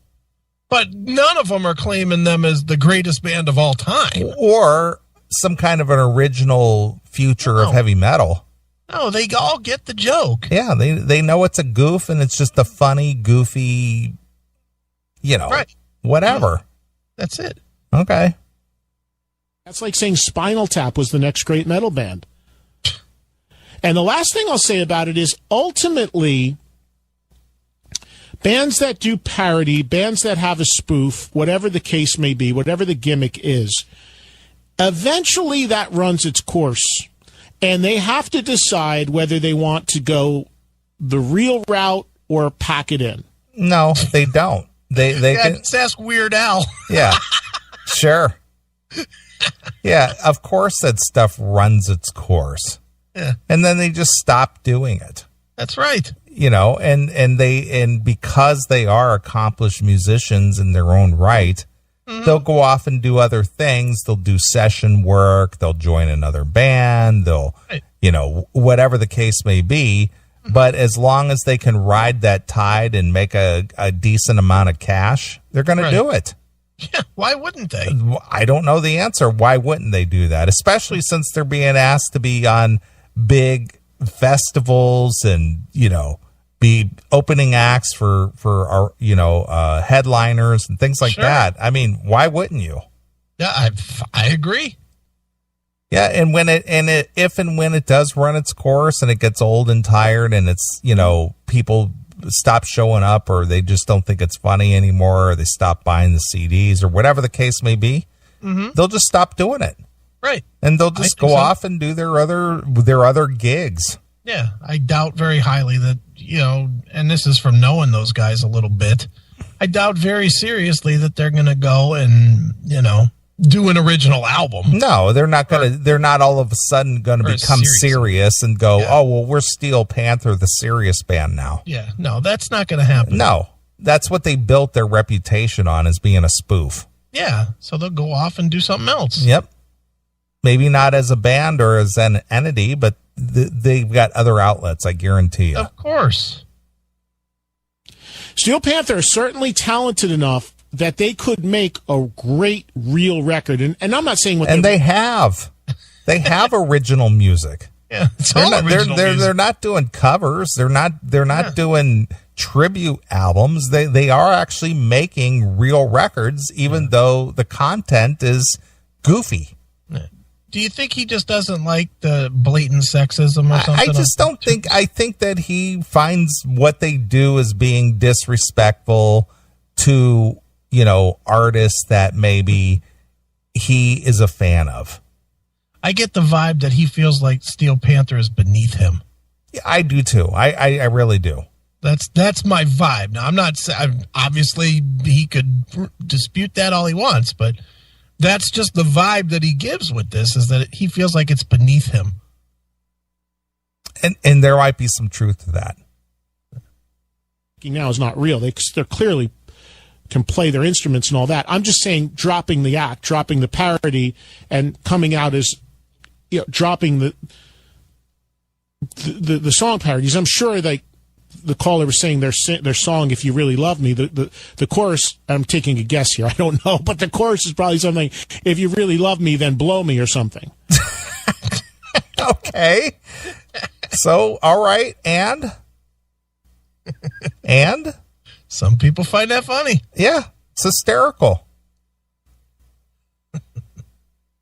But none of them are claiming them as the greatest band of all time. Or some kind of an original future of heavy metal. No, they all get the joke. Yeah, they know it's a goof and it's just a funny, goofy, whatever. That's it. Okay. That's like saying Spinal Tap was the next great metal band. And the last thing I'll say about it is ultimately, bands that do parody, bands that have a spoof, whatever the case may be, whatever the gimmick is, eventually that runs its course. And they have to decide whether they want to go the real route or pack it in. No, they don't. They can just ask Weird Al. Yeah, sure. Yeah, of course that stuff runs its course. Yeah. And then they just stop doing it. That's right. And because they are accomplished musicians in their own right, they'll go off and do other things. They'll do session work. They'll join another band. They'll, whatever the case may be. But as long as they can ride that tide and make a decent amount of cash, they're going to do it. Yeah, why wouldn't they? I don't know the answer. Why wouldn't they do that? Especially since they're being asked to be on big festivals and, be opening acts for our, headliners and things like that. I mean, why wouldn't you? Yeah, I agree. Yeah, and if and when it does run its course and it gets old and tired and it's, people stop showing up or they just don't think it's funny anymore or they stop buying the CDs or whatever the case may be, they'll just stop doing it. Right. And they'll just go off and do their other gigs. Yeah, I doubt very highly that, and this is from knowing those guys a little bit, I doubt very seriously that they're going to go and, do an original album. No, they're not going to, they're not all of a sudden going to become serious and go, oh, well, we're Steel Panther, the serious band now. Yeah, no, that's not going to happen. No, that's what they built their reputation on, as being a spoof. Yeah, so they'll go off and do something else. Yep. Maybe not as a band or as an entity, but they've got other outlets, I guarantee you. Of course. Steel Panther is certainly talented enough that they could make a great real record. And I'm not saying what they have. They have original music. Yeah, it's all original music. They're not doing covers. They're not doing tribute albums. They are actually making real records, even though the content is goofy. Do you think he just doesn't like the blatant sexism or something? I just don't think. I think that he finds what they do as being disrespectful to, artists that maybe he is a fan of. I get the vibe that he feels like Steel Panther is beneath him. Yeah, I do too. I really do. That's my vibe. Now, obviously he could dispute that all he wants, but that's just the vibe that he gives with this, is that he feels like it's beneath him. And there might be some truth to that. Now is not real. They're clearly can play their instruments and all that. I'm just saying dropping the act, dropping the parody, and coming out as, dropping the song parodies. I'm sure the caller was saying their song, "If You Really Love Me," the chorus, I'm taking a guess here, I don't know, but the chorus is probably something, "If you really love me, then blow me," or something. Okay. So, all right, and some people find that funny. Yeah, it's hysterical.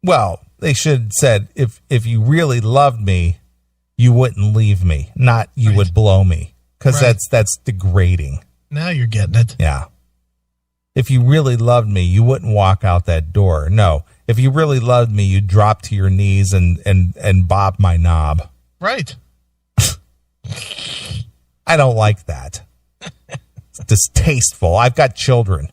Well, they should have said, if you really loved me, you wouldn't leave me, not you would blow me. Because that's degrading. Now you're getting it. Yeah. If you really loved me, you wouldn't walk out that door. No. If you really loved me, you'd drop to your knees and bob my knob. Right. I don't like that. It's distasteful. I've got children.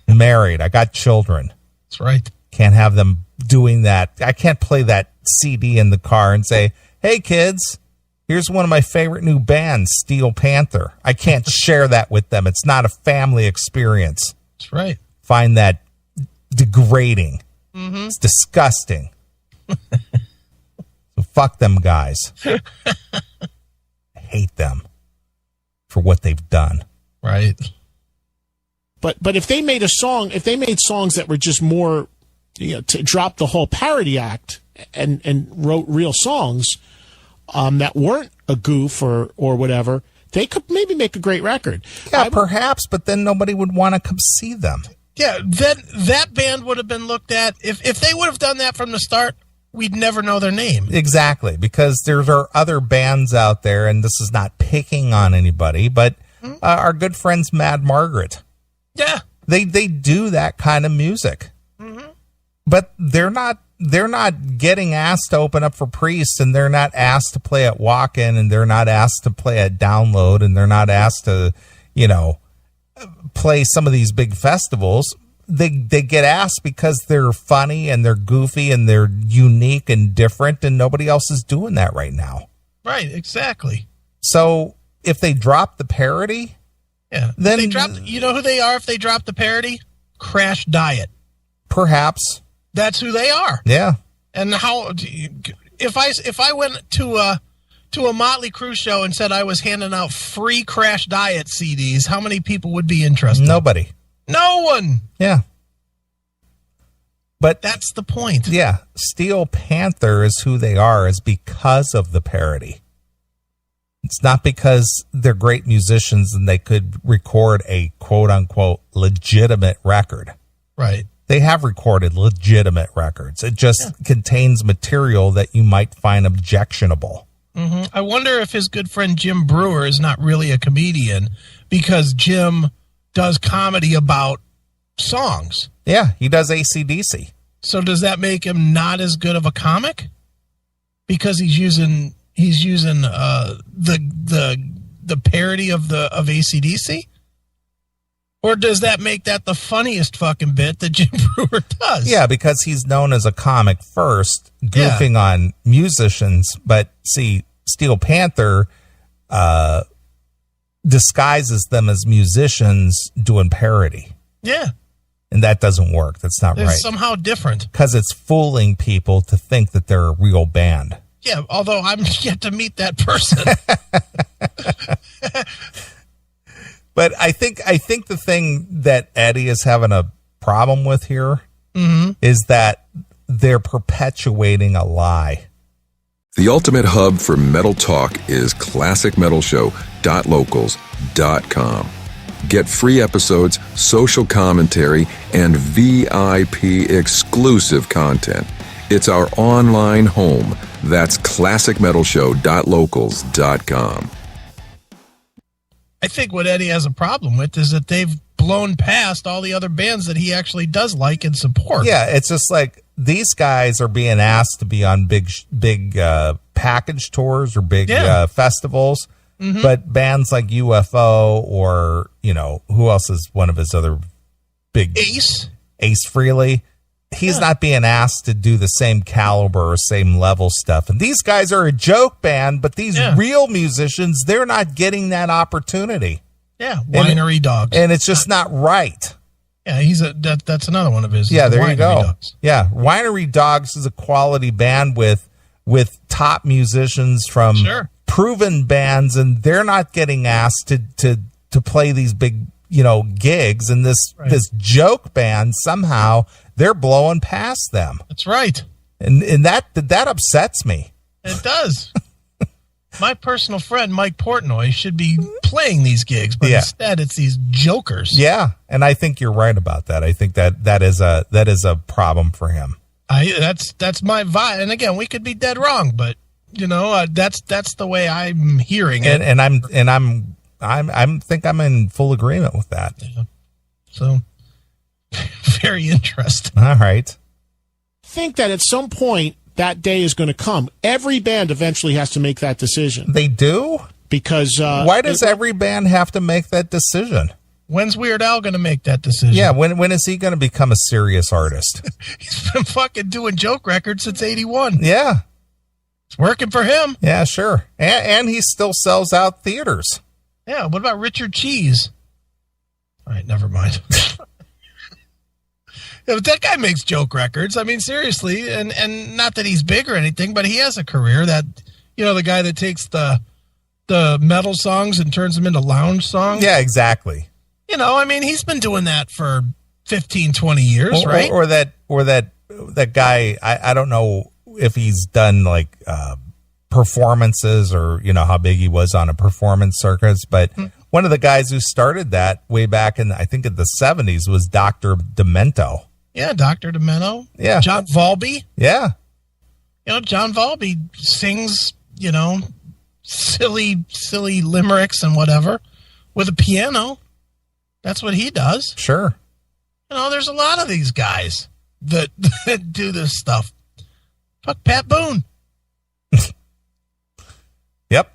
Married. I got children. That's right. Can't have them doing that. I can't play that CD in the car and say, "Hey, kids, here's one of my favorite new bands, Steel Panther." I can't share that with them. It's not a family experience. That's right. Find that degrading. Mm-hmm. It's disgusting. So fuck them guys. I hate them for what they've done. Right. But if they made songs that were just more, to drop the whole parody act and wrote real songs, that weren't a goof or whatever, they could maybe make a great record. Yeah, perhaps, but then nobody would want to come see them. Yeah, that band would have been looked at. If they would have done that from the start, we'd never know their name. Exactly, because there are other bands out there, and this is not picking on anybody, but our good friends Mad Margaret. Yeah. They do that kind of music. Mm-hmm. But they're not getting asked to open up for Priest, and they're not asked to play at Walk-In, and they're not asked to play at Download, and they're not asked to, play some of these big festivals. They get asked because they're funny and they're goofy and they're unique and different, and nobody else is doing that right now. Right, exactly. So if they drop the parody, then you know who they are if they drop the parody? Crash Diet. Perhaps. That's who they are. Yeah. And if I went to a Motley Crue show and said I was handing out free Crash Diet CDs, how many people would be interested? Nobody. No one. Yeah. But that's the point. Yeah. Steel Panther is who they are is because of the parody. It's not because they're great musicians and they could record a quote unquote legitimate record. Right. They have recorded legitimate records. It just contains material that you might find objectionable. Mm-hmm. I wonder if his good friend Jim Brewer is not really a comedian because Jim does comedy about songs. Yeah, he does AC/DC. So does that make him not as good of a comic? Because he's using the parody of AC/DC? Or does that make that the funniest fucking bit that Jim Brewer does? Yeah, because he's known as a comic first, goofing on musicians. But see, Steel Panther disguises them as musicians doing parody. Yeah. And that doesn't work. That's not right. It's somehow different. Because it's fooling people to think that they're a real band. Yeah, although I'm yet to meet that person. But I think the thing that Eddie is having a problem with here is that they're perpetuating a lie. The ultimate hub for metal talk is classicmetalshow.locals.com. Get free episodes, social commentary, and VIP exclusive content. It's our online home. That's classicmetalshow.locals.com. I think what Eddie has a problem with is that they've blown past all the other bands that he actually does like and support. Yeah, it's just like these guys are being asked to be on big package tours or big festivals, but bands like UFO or, who else is one of his other big... Ace Frehley. He's not being asked to do the same caliber or same level stuff. And these guys are a joke band, but these real musicians, they're not getting that opportunity. Yeah, Winery Dogs. And it's just not right. Yeah, that's another one of his. Yeah, there you go. Dogs. Yeah, Winery Dogs is a quality band with top musicians from proven bands, and they're not getting asked to play these big, gigs. And this joke band, somehow they're blowing past them. That's right. And that upsets me. It does. My personal friend Mike Portnoy should be playing these gigs, but instead it's these jokers. Yeah, and I think you're right about that. I think that is a problem for him. That's my vibe. And again, we could be dead wrong, but that's the way I'm hearing it. And I think I'm in full agreement with that. Yeah. So very interesting. All right. I think that at some point that day is going to come. Every band eventually has to make that decision. They do? Because why does every band have to make that decision? When's Weird Al going to make that decision? Yeah, when is he going to become a serious artist? He's been fucking doing joke records since 81. Yeah. It's working for him. Yeah, sure. And he still sells out theaters. Yeah, what about Richard Cheese? All right, never mind. Yeah, but that guy makes joke records. I mean, seriously, and not that he's big or anything, but he has a career that, the guy that takes the metal songs and turns them into lounge songs. Yeah, exactly. He's been doing that for 15, 20 years, right? Or that guy, I don't know if he's done like performances or, how big he was on a performance circus, but one of the guys who started that way back in, I think in the 70s was Dr. Demento. Yeah, Dr. Demento. Yeah. John Volpe. Yeah. John Volpe sings, silly limericks and whatever with a piano. That's what he does. Sure. There's a lot of these guys that do this stuff. Fuck Pat Boone. Yep.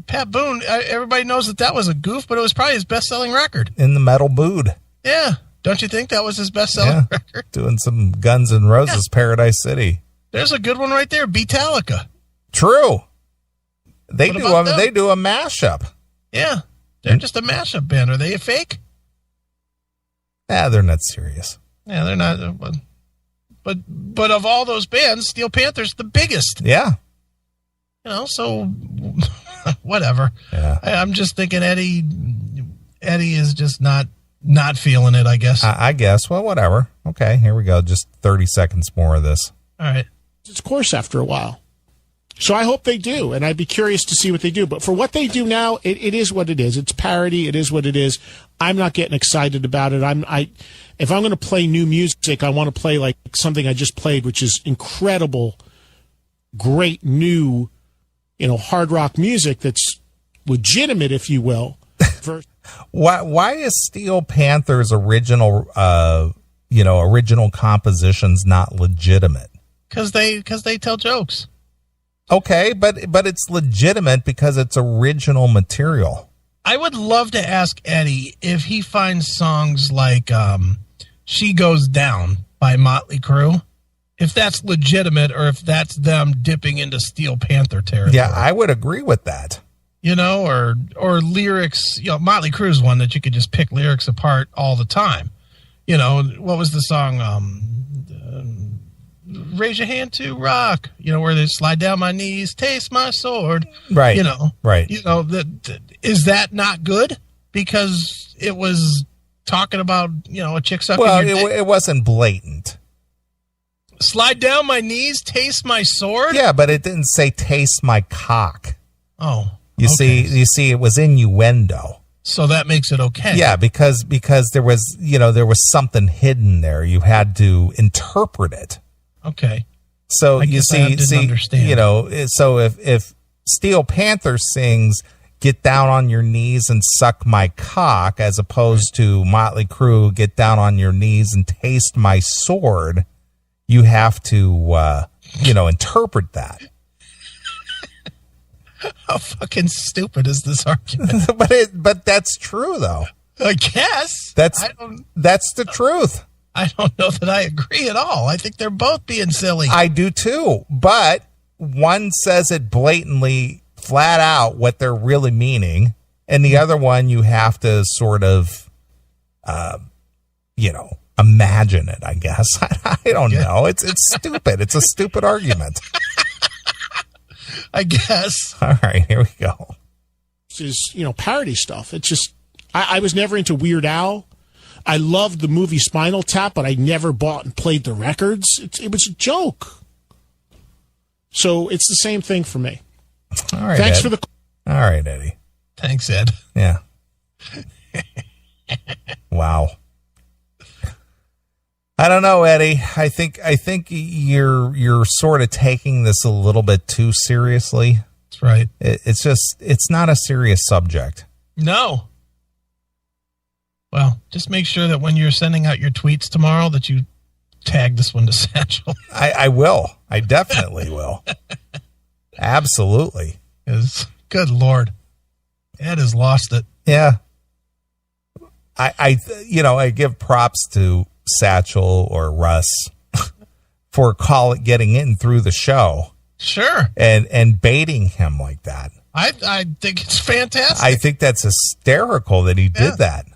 Pat Boone, everybody knows that was a goof, but it was probably his best-selling record. In the metal mood. Yeah. Don't you think that was his best-selling record? Doing some Guns N' Roses, Paradise City. There's a good one right there, Beatallica. True. They do a mashup. Yeah. They're just a mashup band. Are they a fake? Yeah, they're not serious. Yeah, they're not. But of all those bands, Steel Panther's the biggest. Yeah. So whatever. Yeah. I'm just thinking Eddie is just not feeling it, I guess. I guess. Well, whatever. Okay, here we go. Just 30 seconds more of this. All right. Its course after a while. So I hope they do, and I'd be curious to see what they do. But for what they do now, it is what it is. It's parody. It is what it is. I'm not getting excited about it. If I'm going to play new music, I want to play like something I just played, which is incredible, great new, hard rock music that's legitimate, if you will. Why is Steel Panther's original compositions not legitimate? Because they tell jokes. Okay, but it's legitimate because it's original material. I would love to ask Eddie if he finds songs like She Goes Down by Motley Crue, if that's legitimate or if that's them dipping into Steel Panther territory. Yeah, I would agree with that. Or lyrics, Motley Crue's one that you could just pick lyrics apart all the time. What was the song? raise your hand to rock, where they slide down my knees, taste my sword. Right. Right. Is that not good? Because it was talking about, a chick sucking your dick? It wasn't blatant. Slide down my knees, taste my sword? Yeah, but it didn't say taste my cock. Oh. You see, it was innuendo. So that makes it okay. Yeah, because there was something hidden there. You had to interpret it. Okay. So I didn't understand. So if Steel Panther sings "Get down on your knees and suck my cock," as opposed to Motley Crue "Get down on your knees and taste my sword," you have to interpret that. How fucking stupid is this argument? but that's true, though. I guess that's the truth. I don't know that I agree at all. I think they're both being silly. I do too, but one says it blatantly, flat out, what they're really meaning, and the other one you have to sort of, imagine it. I guess I don't know. It's stupid. It's a stupid argument. I guess. All right, here we go. This is, parody stuff. It's just, I was never into Weird Al. I loved the movie Spinal Tap, but I never bought and played the records. It was a joke. So it's the same thing for me. All right. Thanks Ed. for the. All right, Eddie. Thanks, Ed. Yeah. Wow. I don't know, Eddie. I think you're sort of taking this a little bit too seriously. That's right. It's not a serious subject. No. Well, just make sure that when you're sending out your tweets tomorrow that you tag this one to Satchel. I will. I definitely will. Absolutely. Good Lord. Ed has lost it. Yeah. I give props to Satchel or Russ for getting in through the show. Sure. And baiting him like that. I think it's fantastic. I think that's hysterical that he did that.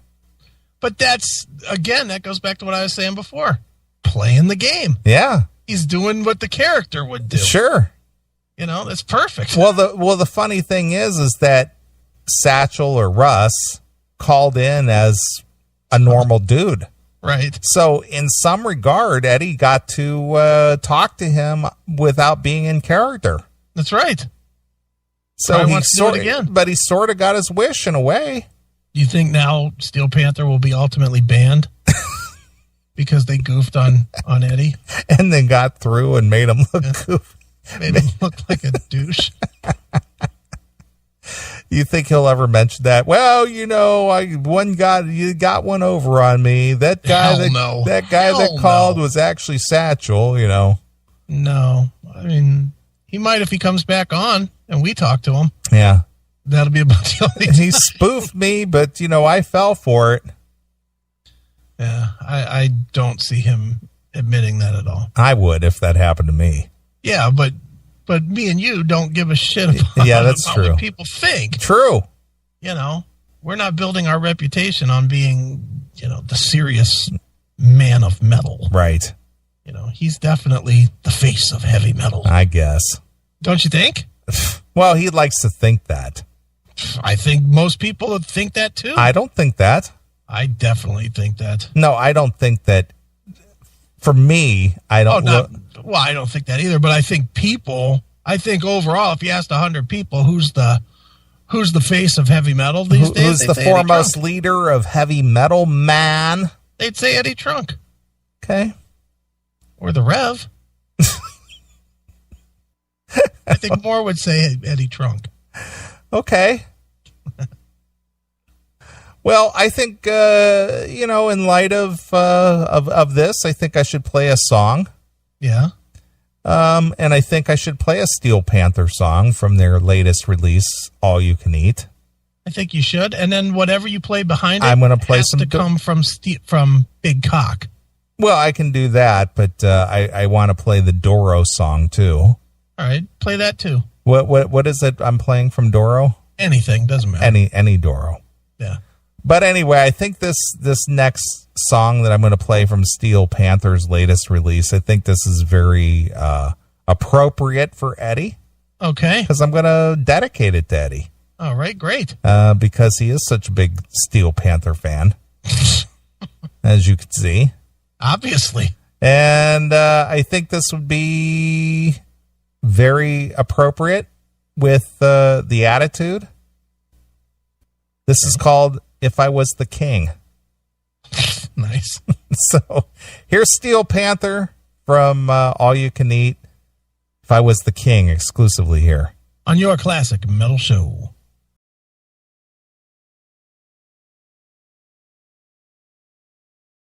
But that goes back to what I was saying before. Playing the game. Yeah. He's doing what the character would do. Sure. That's perfect. Well, the funny thing is that Satchel or Russ called in as a normal dude. Right. So in some regard, Eddie got to talk to him without being in character. That's right. So he wants to do it again. But he sort of got his wish in a way. Do you think now Steel Panther will be ultimately banned because they goofed on Eddie? And then got through and made him look goofy. Made him look like a douche. You think he'll ever mention that? Well, you got one over on me. That guy that called was actually Satchel, No. I mean, he might if he comes back on and we talk to him. Yeah. That'll be about the only time. He spoofed me, but I fell for it. Yeah, I don't see him admitting that at all. I would if that happened to me. Yeah, but me and you don't give a shit about, that's true. What people think. True. We're not building our reputation on being, the serious man of metal. Right. He's definitely the face of heavy metal. I guess. Don't you think? Well, he likes to think that. I think most people would think that too. I don't think that. I definitely think that. No, I don't think that. For me, I don't. Well, I don't think that either. But I think overall, if you asked 100 people, who's the face of heavy metal these days? Who's the foremost leader of heavy metal, man? They'd say Eddie Trunk. Okay. Or the Rev. I think more would say Eddie Trunk. Okay. Well, I think in light of this, I think I should play a song. Yeah. And I think I should play a Steel Panther song from their latest release, All You Can Eat. I think you should, and then whatever you play behind it, I'm going to play has to come from Big Cock. Well, I can do that, but I want to play the Doro song too. All right, play that too. What is it I'm playing from Doro? Anything, doesn't matter. Any Doro. Yeah. But anyway, I think this next song that I'm going to play from Steel Panther's latest release, I think this is very appropriate for Eddie. Okay. Because I'm going to dedicate it to Eddie. All right, great. Because he is such a big Steel Panther fan, as you can see. Obviously. And I think this would be very appropriate with the attitude. This is called If I Was the King. Nice. So here's Steel Panther from All You Can Eat. If I Was the King, exclusively here on your classic metal show.